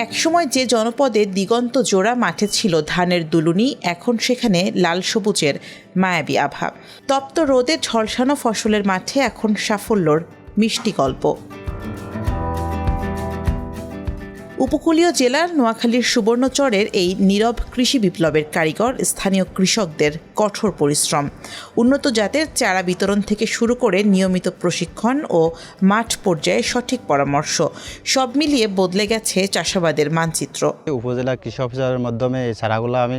একসময় যে জনপদে দিগন্ত জোড়া মাঠে ছিল ধানের দুলুনি, এখন সেখানে লাল সবুজের মায়াবী আভা। তপ্ত রোদে ঝলসানো ফসলের মাঠে এখন সাফল্যর মিষ্টি গল্প। উপকূলীয় জেলার নোয়াখালীর সুবর্ণচরের এই নীরব কৃষি বিপ্লবের কারিগর স্থানীয় কৃষকদের কঠোর পরিশ্রম, উন্নত জাতের চারা বিতরণ থেকে শুরু করে নিয়মিত প্রশিক্ষণ ও মাঠ পর্যায়ে সঠিক পরামর্শ, সব মিলিয়ে বদলে গেছে চাষাবাদের মানচিত্র। উপজেলা কৃষি অফিসারের মাধ্যমে এই চারাগুলো আমি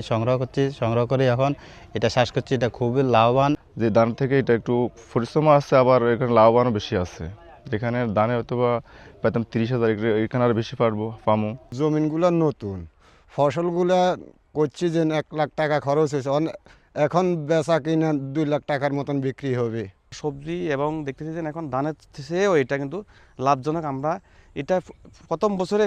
সংগ্রহ করে এখন এটা চাষ করছি। এটা খুবই লাভবান। যে ধান থেকে এটা একটু পরিশ্রম আছে, আবার এখানে লাভবানও বেশি আছে। যেখানে ধানে হয়তো বা পেতাম 30,000, এখানে আর বেশি পামো। জমিনগুলো নতুন, ফসলগুলা করছি যে 1 লাখ টাকা খরচ হয়েছে, এখন বেচা কিনা 2 লাখ টাকার মতন বিক্রি হবে। সবজি এবং দেখতেছি যে এখন ধানের চেয়েও এটা কিন্তু লাভজনক। আমরা এটা প্রথম বছরে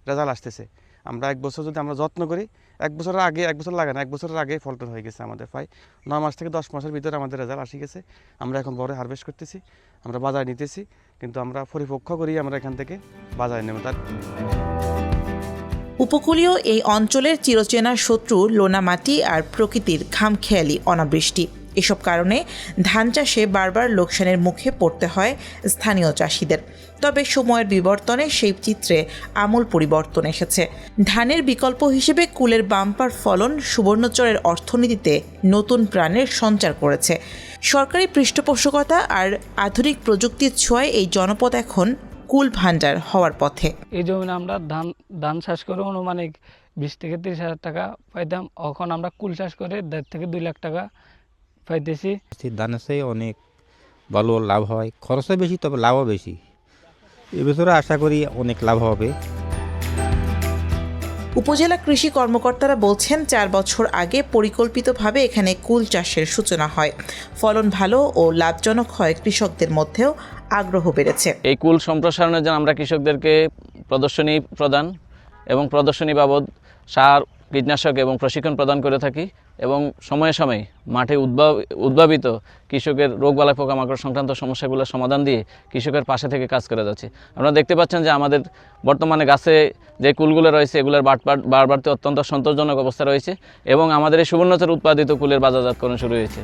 রেজাল্ট আসতেছে। আমরা 1 বছর যদি আমরা যত্ন করি, 1 বছরের আগে, 1 বছর লাগে না, 1 বছরের আগে ফলন হয়ে গেছে আমাদের। প্রায় 9 মাস থেকে 10 মাসের ভিতরে আমাদের রেজাল্ট আসি গেছে। আমরা এখন বড় হারভেস্ট করতেছি, আমরা বাজারে নিতেছি, কিন্তু আমরা পরিপক্ষ করি আমরা এখান থেকে বাজারে নেব। তার উপকূলীয় এই অঞ্চলের চিরচেনা শত্রু লোনা মাটি আর প্রকৃতির খামখেয়ালি অনাবৃষ্টি, এসব কারণে ধান চাষে বারবার লোকসানের মুখে পড়তে হয় স্থানীয় চাষিদের। তবে সময়ের বিবর্তনে সেই চিত্রে আমূল পরিবর্তন এসেছে। ধানের বিকল্প হিসেবে কুলের বাম্পার ফলন সুবর্ণচরের অর্থনীতিতে নতুন প্রাণের সঞ্চার করেছে। সরকারি পৃষ্ঠপোষকতা আর আধুনিক প্রযুক্তির ছোঁয়ায় এই জনপদ এখন কুল ভান্ডার হওয়ার পথে। এই জমিনে আমরা ধান চাষ করে অনুমানিক 20 থেকে 30,000 টাকা পাইতাম। এখন আমরা কুল চাষ করে 1.5 থেকে 2 লাখ টাকা পাইতেছি। ধানের চেয়ে অনেক ভালো লাভ হয়, খরচও বেশি তবে লাভও বেশি। এবছরে আশা করি অনেক লাভ হবে। উপজেলা কৃষি কর্মকর্তারা বলছেন 4 বছর আগে পরিকল্পিতভাবে এখানে কুল চাষের সূচনা হয়। ফলন ভালো ও লাভজনক হয়, কৃষকদের মধ্যেও আগ্রহ বেড়েছে। এই কুল সম্প্রসারণের জন্য আমরা কৃষকদেরকে প্রদর্শনী প্রদান এবং প্রদর্শনী বাবদ সার, কীটনাশক এবং প্রশিক্ষণ প্রদান করে থাকি এবং সময়ে সময়ে মাঠে উদ্ভাবিত কৃষকের রোগবালাই পোকামাকড় সংক্রান্ত সমস্যাগুলোর সমাধান দিয়ে কৃষকের পাশে থেকে কাজ করে যাচ্ছে। আপনারা দেখতে পাচ্ছেন যে আমাদের বর্তমানে গাছে যে কুলগুলো রয়েছে এগুলোর বাড়তে অত্যন্ত সন্তোষজনক অবস্থা রয়েছে এবং আমাদের এই সুবর্ণচর উৎপাদিত কুলের বাজারজাতকরণ শুরু হয়েছে।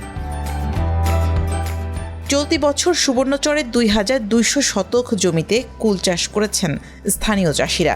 চলতি বছর সুবর্ণচরের 2200 শতক জমিতে কুল চাষ করেছেন স্থানীয় চাষিরা।